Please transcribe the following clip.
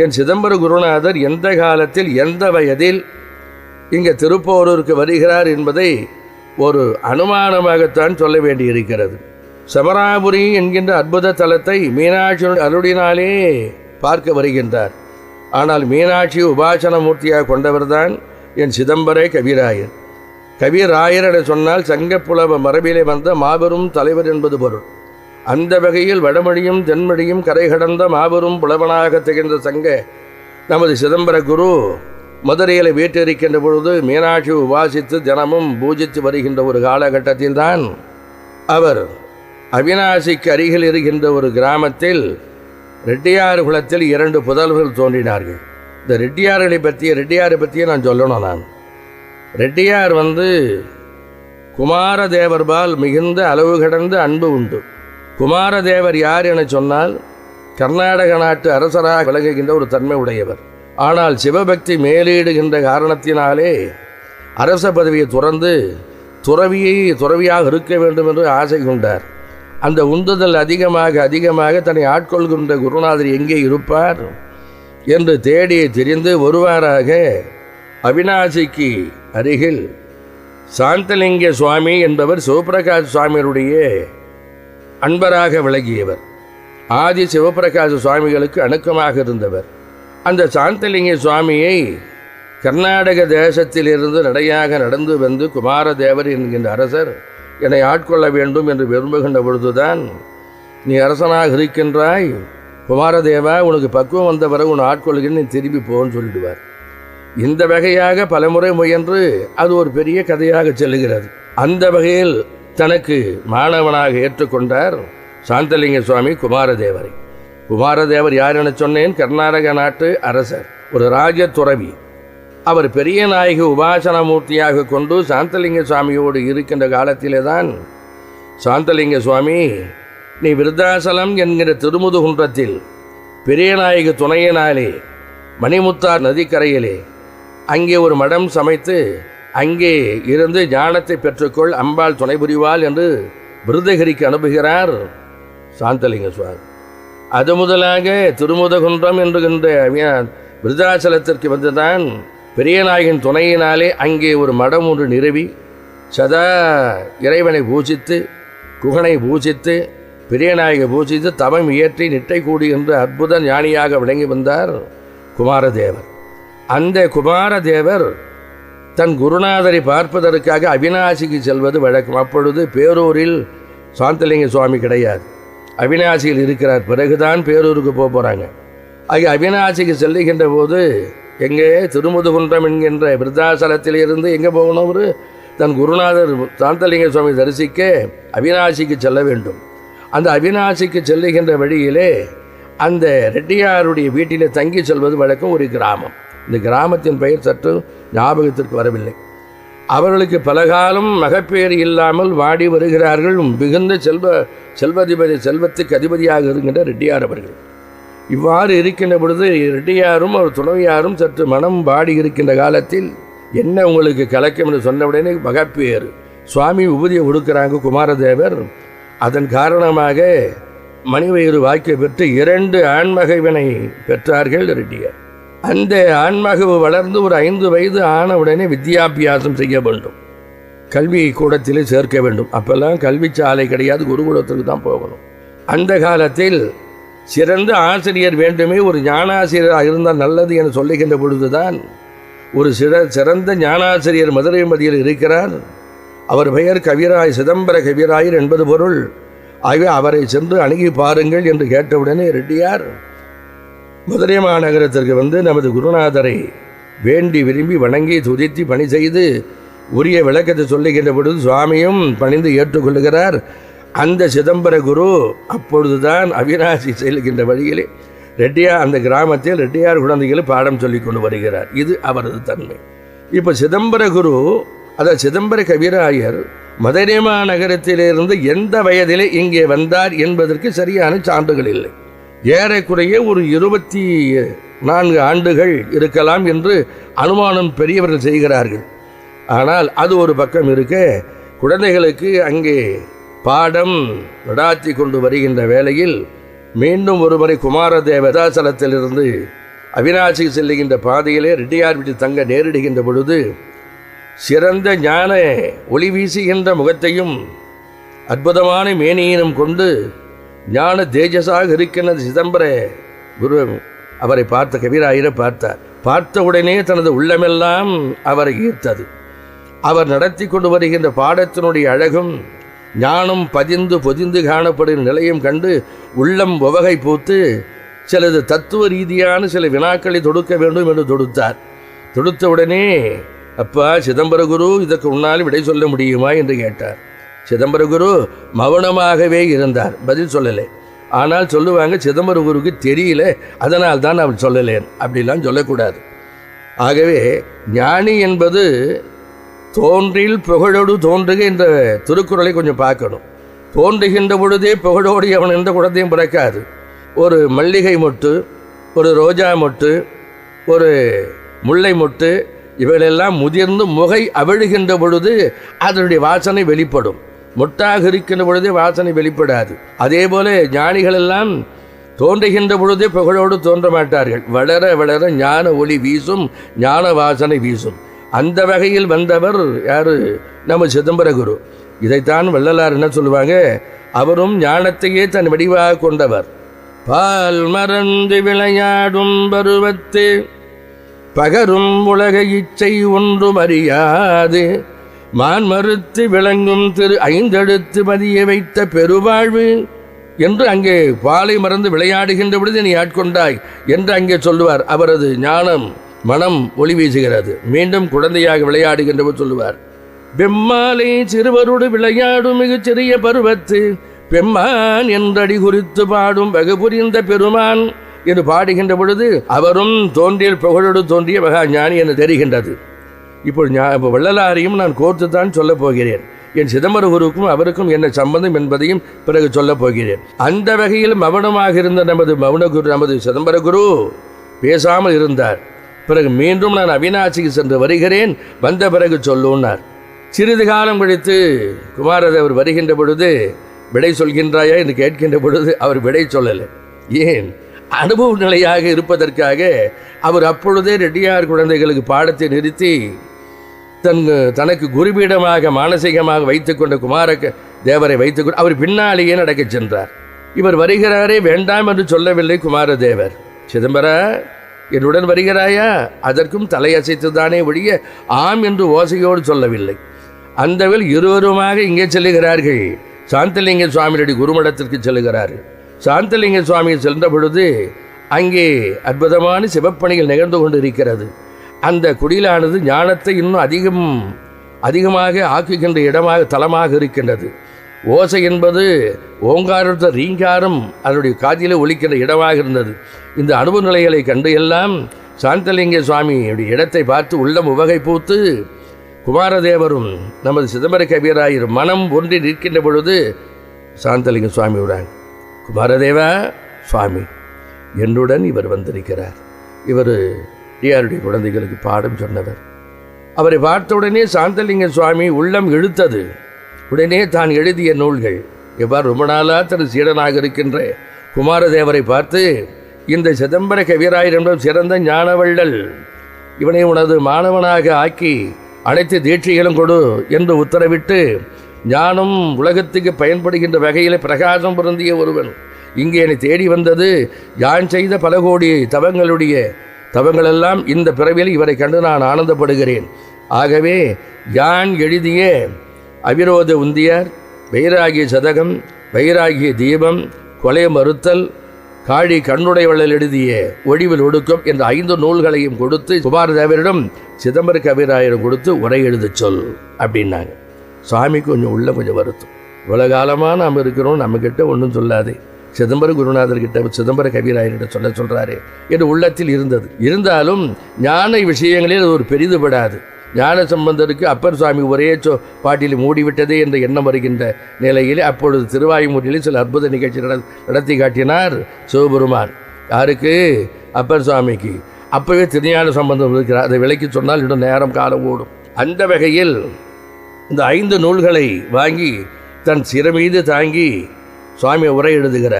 என் சிதம்பர குருநாதர் எந்த காலத்தில் எந்த வயதில் இங்கே திருப்போரூருக்கு வருகிறார் என்பதை ஒரு அனுமானமாகத்தான் சொல்ல வேண்டியிருக்கிறது. சமராபுரி என்கின்ற அற்புத தலத்தை மீனாட்சி அருளினாலே பார்க்க வருகின்றார். ஆனால் மீனாட்சி உபாசன மூர்த்தியாக கொண்டவர்தான் என் சிதம்பர கவிராயர். கவிராயர் என சொன்னால் சங்கப்புலவ மரபிலே வந்த மாபெரும் தலைவர் என்பது பொருள். அந்த வகையில் வடமொழியும் தென்மொழியும் கரை கடந்த மாபெரும் புலவனாக திகழ்ந்த சங்க நமது சிதம்பர குரு மதுரையில் வீட்டிருக்கின்ற பொழுது மீனாட்சி உபாசித்து தினமும் பூஜித்து வருகின்ற ஒரு காலகட்டத்தில்தான் அவர் அவிநாசிக்கு அருகில் இருக்கின்ற ஒரு கிராமத்தில் ரெட்டியார் குலத்தில் 2 புதல்வர்கள் தோன்றினார்கள். இந்த ரெட்டியாரை பற்றியே நான் சொல்லணும். நான் ரெட்டியார் குமாரதேவர்பால் மிகுந்த அளவு கடந்த அன்பு உண்டு. குமாரதேவர் யார் என சொன்னால் கர்நாடக நாட்டு அரசராக விளங்குகின்ற ஒரு தன்மை உடையவர். ஆனால் சிவபக்தி மேலீடுகின்ற காரணத்தினாலே அரச பதவியை துறந்து துறவியாக இருக்க வேண்டும் என்று ஆசை கொண்டார். அந்த உந்துதல் அதிகமாக தன்னை ஆட்கொள்கின்ற குருநாதர் எங்கே இருப்பார் என்று தேடி தெரிந்து ஒருவாறாக அவிநாசிக்கு அருகில் சாந்தலிங்க சுவாமி என்பவர் சிவபிரகாஷ் சுவாமியுடைய அன்பராக விளங்கியவர். ஆதி சிவபிரகாச சுவாமிகளுக்கு அணுக்கமாக இருந்தவர். அந்த சாந்தலிங்க சுவாமியை கர்நாடக தேசத்திலிருந்து நடையாக நடந்து வந்து குமாரதேவர் என்கின்ற அரசர் என்னை ஆட்கொள்ள வேண்டும் என்று விரும்புகின்ற பொழுதுதான், நீ அரசனாக இருக்கின்றாய் குமாரதேவா, உனக்கு பக்குவம் வந்த பிறகு உன் ஆட்கொள்கிறேன், நீ திரும்பி போன்னு சொல்லிடுவார். இந்த வகையாக பலமுறை முயன்று அது ஒரு பெரிய கதையாக செல்லுகிறது. அந்த வகையில் தனக்கு மாணவனாக ஏற்றுக்கொண்டார் சாந்தலிங்க சுவாமி குமாரதேவரை. குமாரதேவர் யார் என சொன்னேன்? கர்நாடக நாட்டு அரசர், ஒரு ராஜ துறவி. அவர் பெரிய நாயகி உபாசன மூர்த்தியாக கொண்டு சாந்தலிங்க சுவாமியோடு இருக்கின்ற காலத்திலே தான் சாந்தலிங்க சுவாமி, நீ விருத்தாசலம் என்கிற திருமுதுகுன்றத்தில் பெரிய நாயகி துணையினாலே மணிமுத்தார் நதிக்கரையிலே அங்கே ஒரு மடம் சமைத்து அங்கே இருந்து ஞானத்தை பெற்றுக்கொள், அம்பாள் துணை புரிவாள் என்று விருதகிரிக்கு அனுப்புகிறார் சாந்தலிங்க சுவாமி. அது முதலாக திருமுதகுன்றம் என்கின்ற விருத்தாச்சலத்திற்கு வந்துதான் பெரிய நாயகின் துணையினாலே அங்கே ஒரு மடம் ஒன்று நிறுவி சதா இறைவனை பூஜித்து குகனை பூஜித்து பெரிய நாயகை பூஜித்து தவம் இயற்றி நிட்டை கூடி என்று அற்புத ஞானியாக விளங்கி வந்தார் குமாரதேவர். அந்த குமாரதேவர் தன் குருநாதரை பார்ப்பதற்காக அவிநாசிக்கு செல்வது வழக்கம். அப்பொழுது பேரூரில் சாந்தலிங்க சுவாமி கிடையாது, அவிநாசியில் இருக்கிறார். பிறகுதான் பேரூருக்கு போகிறாங்க. ஆகிய அவிநாசிக்கு செல்லுகின்ற போது எங்கே திருமுதுகுன்றம் என்கின்ற விருத்தாசலத்திலிருந்து எங்கே போகணும்? ஒரு தன் குருநாதர் சாந்தலிங்க சுவாமி தரிசிக்க அவிநாசிக்கு செல்ல வேண்டும். அந்த அவிநாசிக்கு செல்லுகின்ற வழியிலே அந்த ரெட்டியாருடைய வீட்டிலே தங்கி செல்வது வழக்கம். ஒரு கிராமம், இந்த கிராமத்தின் பெயர் சற்று ஞாபகத்திற்கு வரவில்லை. அவர்களுக்கு பலகாலம் மகப்பேறு இல்லாமல் வாடி வருகிறார்கள். மிகுந்த செல்வத்துக்கு அதிபதியாக இருக்கின்ற ரெட்டியார் அவர்கள். இவ்வாறு இருக்கின்ற பொழுது ரெட்டியாரும் அவர் துணைவியாரும் சற்று மனம் வாடி இருக்கின்ற காலத்தில், என்ன உங்களுக்கு கலக்கம் என்று சொன்னவுடனே மகப்பேறு சுவாமி உபதியை கொடுக்குறாங்க குமாரதேவர். அதன் காரணமாக மணிவயிறு வாக்கிய பெற்று 2 ஆண்மகவினை பெற்றார்கள் ரெட்டியார். அந்த ஆண்மகவு வளர்ந்து ஒரு 5 வயது ஆனவுடனே வித்யாபியாசம் செய்ய வேண்டும், கல்வி கூடத்திலே சேர்க்க வேண்டும். அப்பெல்லாம் கல்வி சாலை கிடையாது, குருகுலத்துக்கு தான் போகணும். அந்த காலத்தில் சிறந்த ஆசிரியர் வேண்டுமே, ஒரு ஞானாசிரியராக இருந்தால் நல்லது என சொல்லுகின்ற பொழுதுதான் ஒரு சிறந்த ஞானாசிரியர் மதுரை மதியில் இருக்கிறார். அவர் பெயர் கவிராய், சிதம்பர கவிராயர் என்பது பொருள். ஆகவே அவரை சென்று அணுகி பாருங்கள் என்று கேட்டவுடனே ரெட்டியார் மதுரை மாநகரத்திற்கு வந்து நமது குருநாதரை வேண்டி விரும்பி வணங்கி துதித்து பணி செய்து உரிய விளக்கத்தை சொல்லுகின்ற பொழுது சுவாமியும் பணிந்து ஏற்றுக்கொள்ளுகிறார். அந்த சிதம்பர குரு அப்பொழுதுதான் அவிநாசி செல்கின்ற வழியிலே அந்த கிராமத்தில் ரெட்டியார் குழந்தைகளை பாடம் சொல்லி கொண்டு வருகிறார். இது அவரது தன்மை. இப்போ சிதம்பர குரு, அதாவது சிதம்பர கவிராயர் மதுரை மாநகரத்திலிருந்து எந்த வயதிலே இங்கே வந்தார் என்பதற்கு சரியான சான்றுகள் இல்லை. ஏறக்குறைய ஒரு 24 ஆண்டுகள் இருக்கலாம் என்று அனுமானம் பெரியவர்கள் செய்கிறார்கள். ஆனால் அது ஒரு பக்கம் இருக்க, குழந்தைகளுக்கு அங்கே பாடம் நடாத்தி கொண்டு வருகின்ற வேளையில் மீண்டும் ஒருமுறை குமாரதேவ விருத்தாசலத்திலிருந்து அவிநாசிக்கு செல்லுகின்ற பாதையிலே ரெட்டியார் வீட்டு தங்க நேரிடுகின்ற பொழுது சிறந்த ஞான ஒளி வீசுகின்ற முகத்தையும் அற்புதமான மேனியினும் கொண்டு ஞான தேஜஸாக இருக்கின்ற சிதம்பர குரு அவரை பார்த்த கவிராயரை பார்த்தார். பார்த்தவுடனே தனது உள்ளமெல்லாம் அவரை ஈர்த்தது. அவர் நடத்தி கொண்டு வருகின்ற பாடத்தினுடைய அழகும் ஞானம் பதிந்து பொதிந்து காணப்படும் நிலையும் கண்டு உள்ளம் உவகை பூத்து சிலது தத்துவ ரீதியான சில வினாக்களை தொடுக்க வேண்டும் என்று தொடுத்தார். தொடுத்தவுடனே அப்பா சிதம்பரகுரு இதற்கு உன்னால் விடை சொல்ல முடியுமா என்று கேட்டார். சிதம்பரகுரு மௌனமாகவே இருந்தார், பதில் சொல்லலை. ஆனால் சொல்லுவாங்க சிதம்பரகுருக்கு தெரியல, அதனால் தான் அவள் சொல்லலேன், அப்படிலாம் சொல்லக்கூடாது. ஆகவே ஞானி என்பது தோன்றில் புகழோடு தோன்றுக என்ற திருக்குறளை கொஞ்சம் பார்க்கணும். தோன்றுகின்ற பொழுதே புகழோடு அவன் எந்த குழந்தையும் பிறக்காது. ஒரு மல்லிகை மொட்டு, ஒரு ரோஜா மொட்டு, ஒரு முல்லை மொட்டு இவைகளெல்லாம் முதிர்ந்து முகை அவிழுகின்ற பொழுது அதனுடைய வாசனை வெளிப்படும். மொட்டாக இருக்கின்ற பொழுதே வாசனை வெளிப்படாது. அதே போல ஞானிகள் எல்லாம் தோன்றுகின்ற பொழுதே புகழோடு தோன்ற மாட்டார்கள். வளர வளர ஞான ஒளி வீசும், ஞான வாசனை வீசும். அந்த வகையில் வந்தவர் யாரு? நம்ம சிதம்பரகுரு. இதைத்தான் வள்ளலார் என்ன சொல்லுவாங்க, அவரும் ஞானத்தையே தன் வடிவாக கொண்டவர். பால் மறந்து விளையாடும் பருவத்து பகரும் உலக இச்சை ஒன்றும் அறியாது மான் மறுத்து விளங்கும் திரு ஐந்தெழுத்து மதிய வைத்த பெருவாழ்வு என்று அங்கே பாலை மறந்து விளையாடுகின்ற பொழுது நீ ஆட்கொண்டாய் என்று அங்கே சொல்லுவார். அவரது ஞானம் மனம் ஒளி வீசுகிறது. மீண்டும் குழந்தையாக விளையாடுகின்றவர் சொல்லுவார், பெம்மாலை சிறுவரோடு விளையாடும் மிக சிறிய பருவத்து பெம்மான் என்றடி குறித்து பாடும் வெகு புரிந்த பெருமான் என்று பாடுகின்ற பொழுது அவரும் தோன்றிய புகழோடு தோன்றிய மகா ஞானி என்று தெரிகின்றது. இப்போ வள்ளலாரையும் நான் கோர்த்து தான் சொல்லப் போகிறேன். என் சிதம்பரகுருக்கும் அவருக்கும் என்ன சம்பந்தம் என்பதையும் பிறகு சொல்லப் போகிறேன். அந்த வகையில் மௌனமாக இருந்த நமது சிதம்பரகுரு பேசாமல் இருந்தார். பிறகு மீண்டும் நான் அவிநாசிக்கு சென்று வருகிறேன், வந்த பிறகு சொல்லுன்னார். சிறிது காலம் கழித்து குமாரதேவர் வருகின்ற பொழுது விடை சொல்கின்றாயா என்று கேட்கின்ற பொழுது அவர் விடை சொல்லலை. ஏன்? அனுபவ நிலையாக இருப்பதற்காக அவர் அப்பொழுதே ரெட்டியார் குழந்தைகளுக்கு பாடத்தை நிறுத்தி தனக்கு குருபீடமாக மானசீகமாக வைத்துக்கொண்ட குமார தேவரை வைத்துக்கொண்டு அவர் பின்னாலேயே நடக்கச் சென்றார். இவர் வருகிறாரே வேண்டாம் என்று சொல்லவில்லை குமாரதேவர். சிதம்பரா, என்னுடன் வருகிறாயா? அதற்கும் தலையசைத்து தானே ஒழிய ஆம் என்று ஓசையோடு சொல்லவில்லை. அந்தவில் இருவருமாக இங்கே செல்லுகிறார்கள். சாந்தலிங்க சுவாமியுடைய குருமடத்திற்கு செல்லுகிறார்கள். சாந்தலிங்க சுவாமி சென்ற பொழுது அங்கே அற்புதமான சிவப்பணிகள் நிகழ்ந்து கொண்டு இருக்கிறது. அந்த குடிலானது ஞானத்தை இன்னும் அதிகமாக ஆக்குகின்ற இடமாக தலமாக இருக்கின்றது. ஓசை என்பது ஓங்காரத்த ரீங்காரம் அதனுடைய காதிலே ஒலிக்கின்ற இடமாக இருந்தது. இந்த அனுபவ நிலைகளை கண்டு எல்லாம் சாந்தலிங்க சுவாமியுடைய இடத்தை பார்த்து உள்ளம் உவகை பூத்து குமாரதேவரும் நமது சிதம்பர கவிராயர் மனம் ஒன்றி நிற்கின்ற பொழுது சாந்தலிங்க சுவாமி விடாங்க, குமாரதேவா சுவாமி, என்னுடன் இவர் வந்திருக்கிறார். இவர் டிஆருடைய குழந்தைகளுக்கு பாடம் சொன்னவர். அவரை பார்த்தவுடனே சாந்தலிங்க சுவாமி உள்ளம் இழுத்தது. உடனே தான் எழுதிய நூல்கள் எவ்வாறு ரொம்ப நாளாக தனது சீடனாக இருக்கின்ற குமாரதேவரை பார்த்து, இந்த சிதம்பர கவிராயர் என்பவர் சிறந்த ஞானவள்ளல், இவனை உனது மாணவனாக ஆக்கி அனைத்து தீட்சைகளும் கொடு என்று உத்தரவிட்டு, ஞானம் உலகத்துக்கு பயன்படுகின்ற வகையில் பிரகாசம் பொருந்திய ஒருவன் இங்கே என்னை தேடி வந்தது யான் செய்த பல கோடி தவங்களெல்லாம் இந்த பிறவியில் இவரை கண்டு நான் ஆனந்தப்படுகிறேன். ஆகவே யான் எழுதிய அவிரோத உந்தியார், வைராகிய சதகம், வைராகிய தீபம், கொலை மறுத்தல், காழி கண்ணுடையவள்ளல் எழுதிய ஒழிவில் ஒடுக்கம் என்ற 5 நூல்களையும் கொடுத்து குமாரதேவரிடம் சிதம்பர கவிராயரும் கொடுத்து உரை எழுதச் சொல் அப்படின்னாங்க. சுவாமிக்கு கொஞ்சம் வருத்தம். இவ்வளோ காலமாக நாம் இருக்கிறோம், நம்மக்கிட்ட ஒன்றும் சொல்லாதே, சிதம்பர குருநாதர்கிட்ட சிதம்பர கவிராயர்கிட்ட சொல்கிறாரே என்று உள்ளத்தில் இருந்தது. இருந்தாலும் ஞான விஷயங்களில் அது ஒரு பெரிதுபடாது. ஞான சம்பந்தருக்கு அப்பர் சுவாமி ஒரே பாட்டில் மூடிவிட்டதே என்ற எண்ணம் வருகின்ற நிலையில் அப்பொழுது திருவாயுமூரில் சில அற்புத நிகழ்ச்சி நடத்தி காட்டினார் சிவபெருமான். யாருக்கு? அப்பர் சுவாமிக்கு. அப்பவே திருஞான சம்பந்தம் இருக்கிறார். அதை விலைக்கு சொன்னால் இன்னும் நேரம் காலம் ஓடும். அந்த வகையில் இந்த 5 நூல்களை வாங்கி தன் சிறை மீது தாங்கி சுவாமி உரை எழுதுகிறார்.